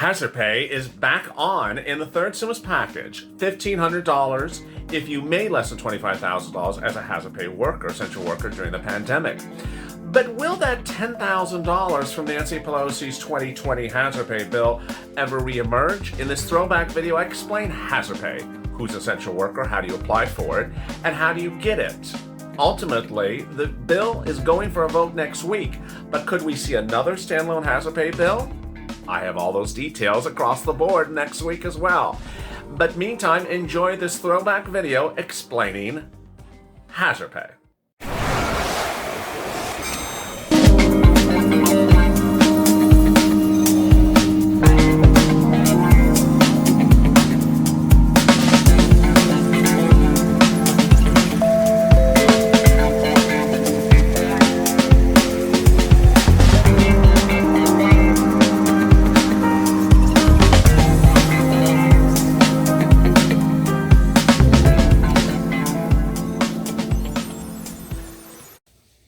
Hazard pay is back on in the third stimulus package. $1,500 if you made less than $25,000 as a hazard pay worker, essential worker during the pandemic. But will that $10,000 from Nancy Pelosi's 2020 hazard pay bill ever reemerge? In this throwback video, I explain hazard pay. Who's an essential worker? How do you apply for it? And how do you get it? Ultimately, the bill is going for a vote next week, but could we see another standalone hazard pay bill? I have all those details across the board next week as well. But meantime, enjoy this throwback video explaining hazard pay.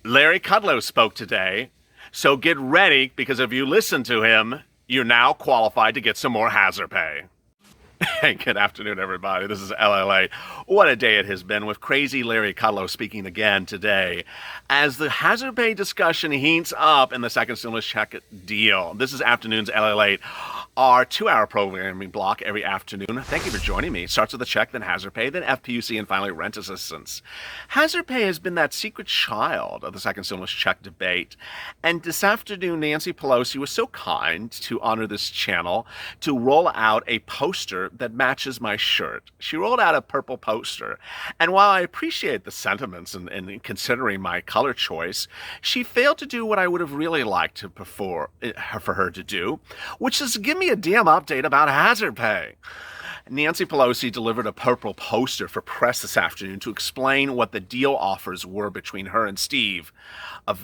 Larry Kudlow spoke today, so get ready, because if you listen to him, you're now qualified to get some more hazard pay. Hey, good afternoon, everybody. This is LALATE. What a day it has been with crazy Larry Kudlow speaking again today as the hazard pay discussion heats up in the second stimulus check deal. This is afternoon's LALATE, our 2-hour programming block every afternoon. Thank you for joining me. It starts with the check, then hazard pay, then FPUC, and finally rent assistance. Hazard pay has been that secret child of the second stimulus check debate. And this afternoon, Nancy Pelosi was so kind to honor this channel to roll out a poster that matches my shirt. She rolled out a purple poster. And while I appreciate the sentiments in considering my color choice, she failed to do what I would have really liked to for her to do, which is give me a damn update about hazard pay. Nancy Pelosi delivered a purple poster for press this afternoon to explain what the deal offers were between her and Steve, a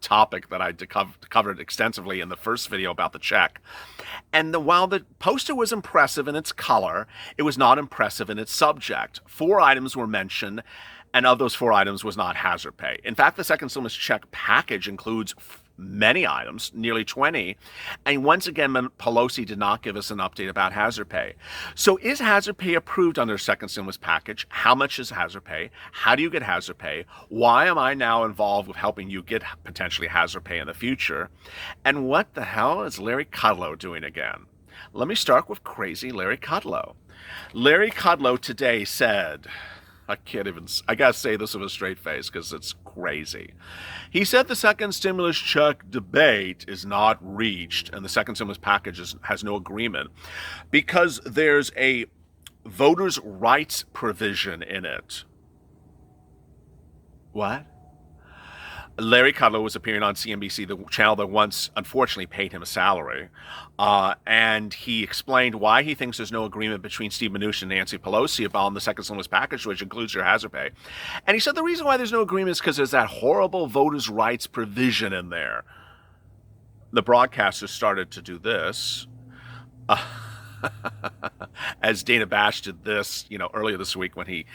topic that I covered extensively in the first video about the check. And while the poster was impressive in its color, it was not impressive in its subject. 4 items were mentioned, and of those 4 items was not hazard pay. In fact, the second stimulus check package includes many items, nearly 20. And once again, Pelosi did not give us an update about hazard pay. So is hazard pay approved under second stimulus package? How much is hazard pay? How do you get hazard pay? Why am I now involved with helping you get potentially hazard pay in the future? And what the hell is Larry Kudlow doing again? Let me start with crazy Larry Kudlow. Larry Kudlow today said, I gotta say this with a straight face because it's crazy. He said the second stimulus check debate is not reached and the second stimulus package has no agreement because there's a voters' rights provision in it. What? Larry Kudlow was appearing on CNBC, the channel that once unfortunately paid him a salary, and he explained why he thinks there's no agreement between Steve Mnuchin and Nancy Pelosi about the second stimulus package, which includes your hazard pay. And he said the reason why there's no agreement is because there's that horrible voters' rights provision in there. The broadcasters started to do this. As Dana Bash did this, earlier this week when he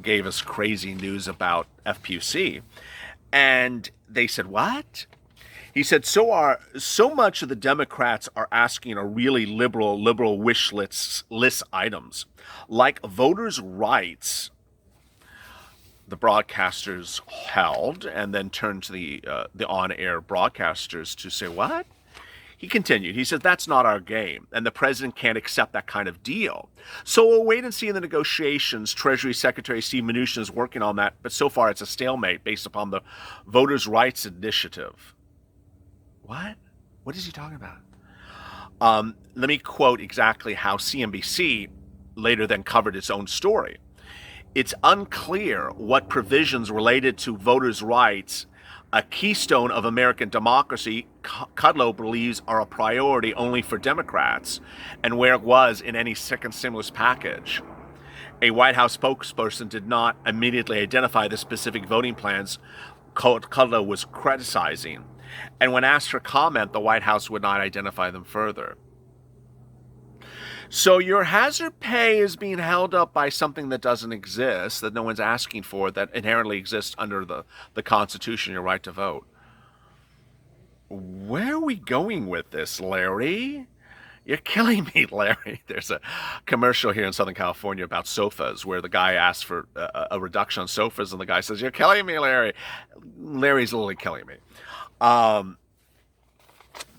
gave us crazy news about FPUC. And they said, what? He said, so much of the Democrats are asking are really liberal wish list items, like voters' rights. The broadcasters held and then turned to the on-air broadcasters to say, what? He continued. He said, that's not our game, and the president can't accept that kind of deal. So we'll wait and see in the negotiations. Treasury Secretary Steve Mnuchin is working on that, but so far it's a stalemate based upon the Voters' Rights Initiative. What? What is he talking about? Let me quote exactly how CNBC later then covered its own story. It's unclear what provisions related to voters' rights, a keystone of American democracy, Kudlow believes are a priority only for Democrats, and where it was in any second stimulus package. A White House spokesperson did not immediately identify the specific voting plans Kudlow was criticizing, and when asked for comment, the White House would not identify them further. So your hazard pay is being held up by something that doesn't exist, that no one's asking for, that inherently exists under the Constitution, your right to vote. Where are we going with this, Larry? You're killing me, Larry. There's a commercial here in Southern California about sofas where the guy asks for a reduction on sofas, and the guy says, "You're killing me, Larry." Larry's literally killing me. Um,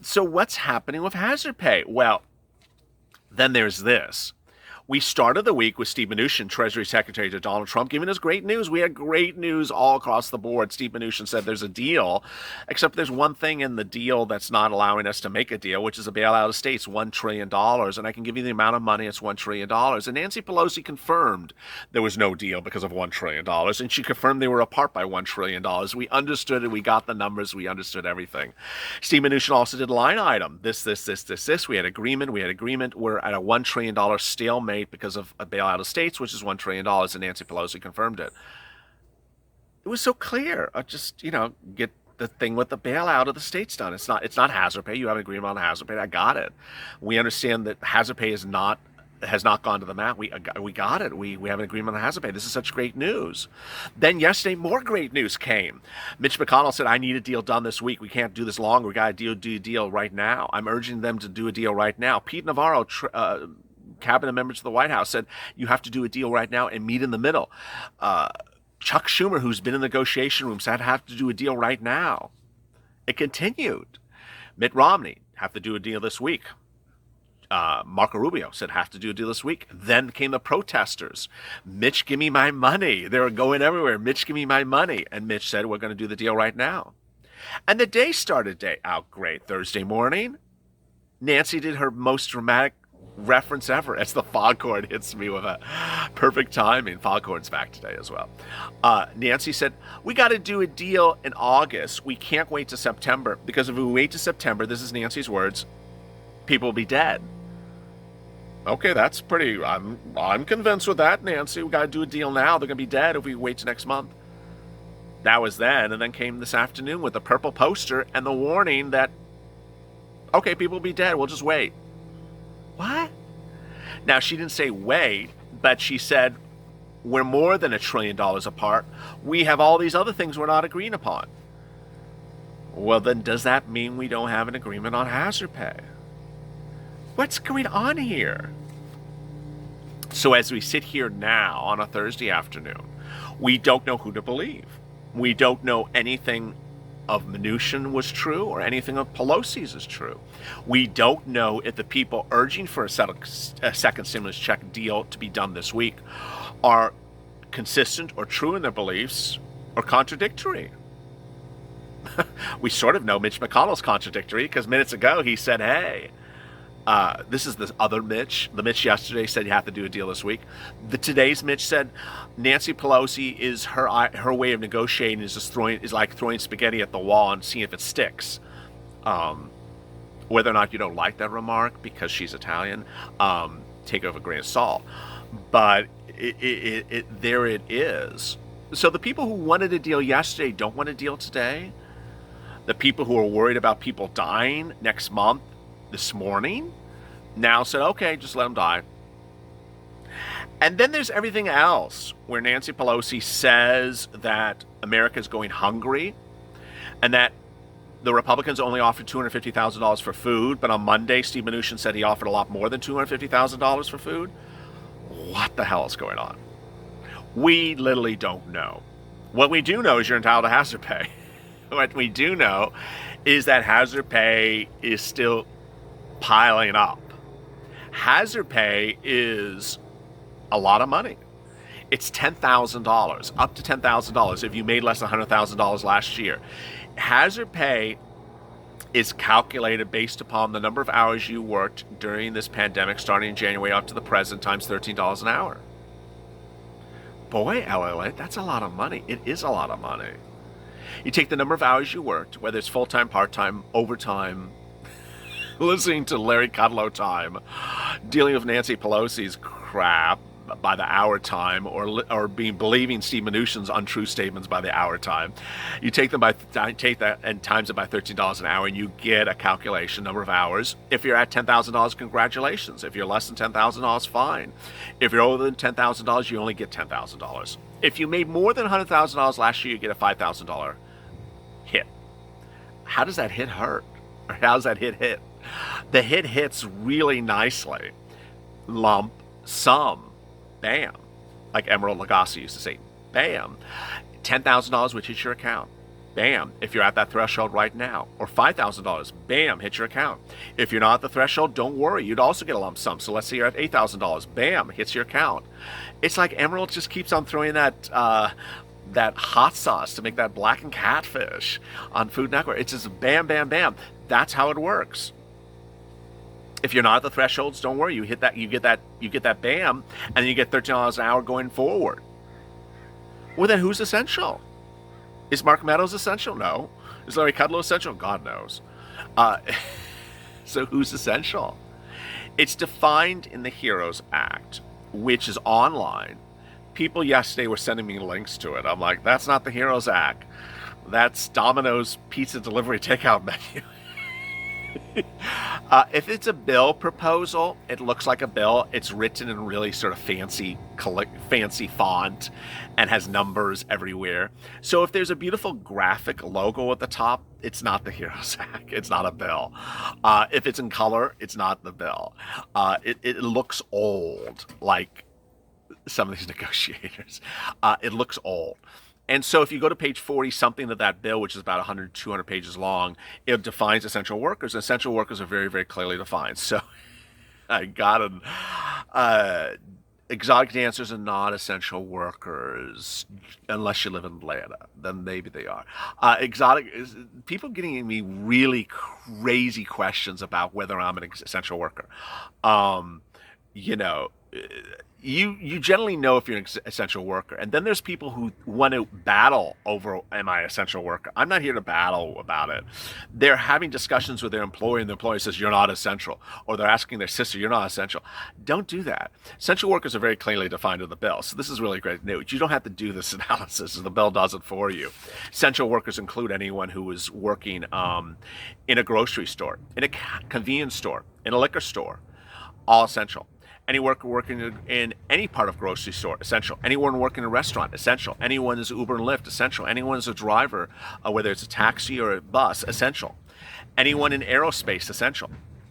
so what's happening with hazard pay? Well, then there's this. We started the week with Steve Mnuchin, Treasury Secretary to Donald Trump, giving us great news. We had great news all across the board. Steve Mnuchin said there's a deal, except there's one thing in the deal that's not allowing us to make a deal, which is a bailout of states, $1 trillion. And I can give you the amount of money, it's $1 trillion. And Nancy Pelosi confirmed there was no deal because of $1 trillion. And she confirmed they were apart by $1 trillion. We understood it. We got the numbers. We understood everything. Steve Mnuchin also did a line item. This. We had agreement. We're at a $1 trillion stalemate because of a bailout of states, which is $1 trillion, and Nancy Pelosi confirmed it. It was so clear. Just, get the thing with the bailout of the states done. It's not hazard pay. You have an agreement on hazard pay. I got it. We understand that hazard pay has not gone to the mat. We got it. We have an agreement on hazard pay. This is such great news. Then yesterday, more great news came. Mitch McConnell said, I need a deal done this week. We can't do this longer. We got to do a deal right now. I'm urging them to do a deal right now. Pete Navarro, cabinet members of the White House, said you have to do a deal right now and meet in the middle. Chuck Schumer, who's been in the negotiation room, said have to do a deal right now. It continued. Mitt Romney, have to do a deal this week. Marco Rubio said have to do a deal this week. Then came the protesters. Mitch, give me my money. They were going everywhere. Mitch, give me my money. And Mitch said, we're going to do the deal right now. And the day started out great. Thursday morning, Nancy did her most dramatic reference ever as the foghorn hits me with a perfect timing. Foghorn's back today as well. Nancy said, we got to do a deal in August. We can't wait to September, because if we wait to September, this is Nancy's words, people will be dead. Okay, that's pretty, I'm convinced with that, Nancy. We got to do a deal now. They're going to be dead if we wait to next month. That was then, and then came this afternoon with the purple poster and the warning that, okay, people will be dead. We'll just wait. What? Now, she didn't say wait, but she said we're more than $1 trillion apart. We have all these other things we're not agreeing upon. Well, then does that mean we don't have an agreement on hazard pay? What's going on here? So as we sit here now on a Thursday afternoon, we don't know who to believe. We don't know anything of Mnuchin was true or anything of Pelosi's is true. We don't know if the people urging for a second stimulus check deal to be done this week are consistent or true in their beliefs or contradictory. We sort of know Mitch McConnell's contradictory because minutes ago he said, hey, this is the other Mitch. The Mitch yesterday said you have to do a deal this week. Today's Mitch said Nancy Pelosi is her way of negotiating is like throwing spaghetti at the wall and seeing if it sticks. Whether or not you don't like that remark because she's Italian, take it with a grain of salt. But there it is. So the people who wanted a deal yesterday don't want a deal today. The people who are worried about people dying next month, this morning, now said, okay, just let them die. And then there's everything else where Nancy Pelosi says that America is going hungry and that the Republicans only offered $250,000 for food, but on Monday, Steve Mnuchin said he offered a lot more than $250,000 for food. What the hell is going on? We literally don't know. What we do know is you're entitled to hazard pay. What we do know is that hazard pay is still piling up. Hazard pay is a lot of money. It's $10,000, up to $10,000 if you made less than $100,000 last year. Hazard pay is calculated based upon the number of hours you worked during this pandemic, starting in January up to the present, times $13 an hour. Boy, LALATE, that's a lot of money. It is a lot of money. You take the number of hours you worked, whether it's full-time, part-time, overtime, listening to Larry Kudlow time, dealing with Nancy Pelosi's crap by the hour time, or believing Steve Mnuchin's untrue statements by the hour time. You take that and times it by $13 an hour, and you get a calculation number of hours. If you're at $10,000, congratulations. If you're less than $10,000, fine. If you're over than $10,000, you only get $10,000. If you made more than $100,000 last year, you get a $5,000 hit. How does that hit hurt? Or how does that hit? The hit hits really nicely. Lump sum. Bam. Like Emerald Lagasse used to say. Bam. $10,000 would hit your account. Bam. If you're at that threshold right now. Or $5,000. Bam. Hit your account. If you're not at the threshold, don't worry. You'd also get a lump sum. So let's say you're at $8,000. Bam. Hits your account. It's like Emerald just keeps on throwing that hot sauce to make that blackened catfish on Food Network. It's just bam, bam, bam. That's how it works. If you're not at the thresholds, don't worry. You get that bam, and then you get $13 an hour going forward. Well, then who's essential? Is Mark Meadows essential? No. Is Larry Kudlow essential? God knows. So who's essential? It's defined in the HEROES Act, which is online. People yesterday were sending me links to it. I'm like, that's not the HEROES Act. That's Domino's pizza delivery takeout menu. If it's a bill proposal, it looks like a bill. It's written in really sort of fancy font and has numbers everywhere. So if there's a beautiful graphic logo at the top, it's not the HEROES Act. It's not a bill. If it's in color, it's not the bill. It looks old, like some of these negotiators. It looks old. And so if you go to page 40 something of that bill, which is about 100, 200 pages long, it defines essential workers. Essential workers are very, very clearly defined. So I got them. Exotic dancers are not essential workers unless you live in Atlanta. Then maybe they are. People getting me really crazy questions about whether I'm an essential worker. You generally know if you're an essential worker. And then there's people who want to battle over, am I an essential worker? I'm not here to battle about it. They're having discussions with their employer, and the employer says, you're not essential. Or they're asking their sister, you're not essential. Don't do that. Essential workers are very clearly defined in the bill. So this is really great news. You don't have to do this analysis. The bill does it for you. Essential workers include anyone who is working in a grocery store, in a convenience store, in a liquor store. All essential. Any worker working in any part of grocery store, essential. Anyone working in a restaurant, essential. Anyone is Uber and Lyft, essential. Anyone is a driver, whether it's a taxi or a bus, essential. Anyone in aerospace, essential.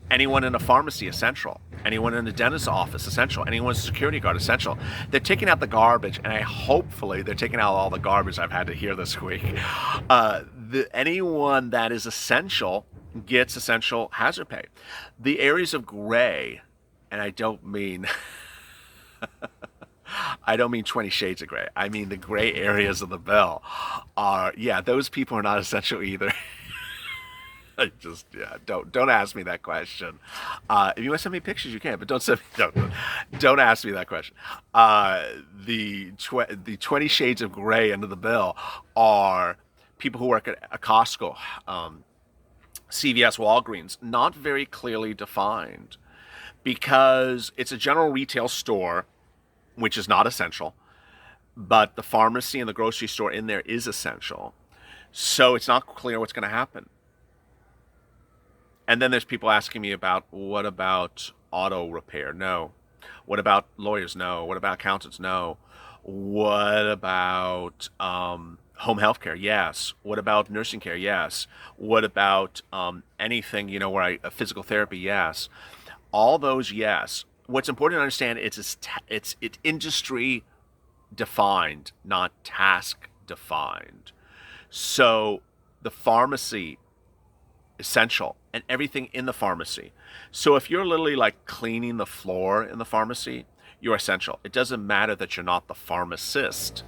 Anyone in a pharmacy, essential. Anyone in a dentist's office, essential. Anyone a security guard, essential. They're taking out the garbage, and hopefully they're taking out all the garbage I've had to hear this week. Anyone that is essential gets essential hazard pay. The areas of gray, and I don't mean 20 shades of gray. I mean the gray areas of the bill are, those people are not essential either. Don't ask me that question. If you want to send me pictures, you can, but don't ask me that question. The 20 shades of gray under the bill are people who work at a Costco, CVS, Walgreens, not very clearly defined. Because it's a general retail store, which is not essential, but the pharmacy and the grocery store in there is essential. So it's not clear what's going to happen. And then there's people asking me about, what about auto repair? No. What about lawyers? No. What about accountants? No. What about home health care? Yes. What about nursing care? Yes. What about anything, physical therapy? Yes. All those, yes. What's important to understand, it's industry defined, not task defined. So the pharmacy, essential, and everything in the pharmacy. So if you're literally like cleaning the floor in the pharmacy, you're essential. It doesn't matter that you're not the pharmacist.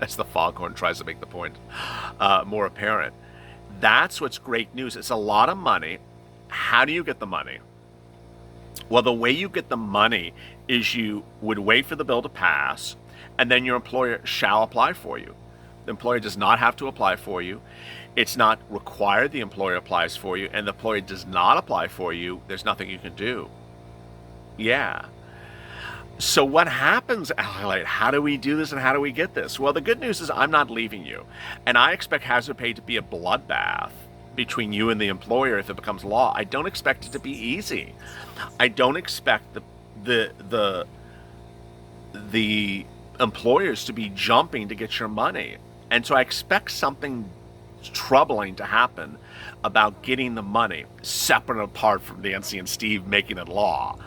As the foghorn tries to make the point more apparent. That's what's great news. It's a lot of money. How do you get the money? Well, the way you get the money is you would wait for the bill to pass, and then your employer shall apply for you. The employer does not have to apply for you. It's not required the employer applies for you, and the employer does not apply for you. There's nothing you can do. Yeah. So what happens, LALATE? How do we do this, and how do we get this? Well, the good news is I'm not leaving you, and I expect hazard pay to be a bloodbath between you and the employer if it becomes law. I don't expect it to be easy. I don't expect the employers to be jumping to get your money. And so I expect something troubling to happen about getting the money separate and apart from Nancy and Steve making it law.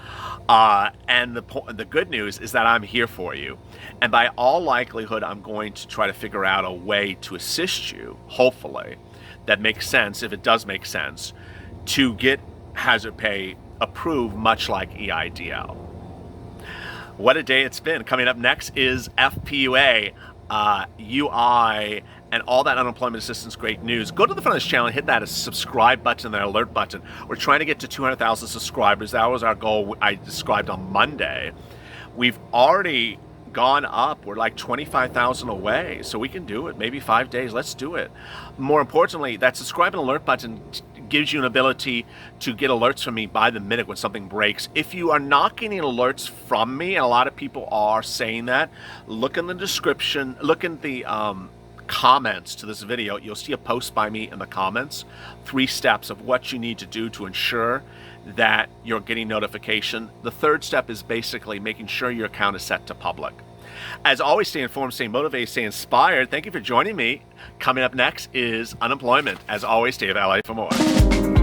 And the good news is that I'm here for you. And by all likelihood, I'm going to try to figure out a way to assist you, hopefully, that makes sense, if it does make sense, to get hazard pay approved, much like EIDL. What a day it's been. Coming up next is FPUA, UI, and all that unemployment assistance great news. Go to the front of this channel and hit that subscribe button, that alert button. We're trying to get to 200,000 subscribers. That was our goal I described on Monday. We've already gone up. We're like 25,000 away, so we can do it. Maybe 5 days. Let's do it. More importantly, that subscribe and alert button gives you an ability to get alerts from me by the minute when something breaks. If you are not getting alerts from me, and a lot of people are saying that, look in the description, look in the comments to this video. You'll see a post by me in the comments, 3 steps of what you need to do to ensure that you're getting notification. The third step is basically making sure your account is set to public. As always, stay informed, stay motivated, stay inspired. Thank you for joining me. Coming up next is unemployment. As always, stay with LA for more.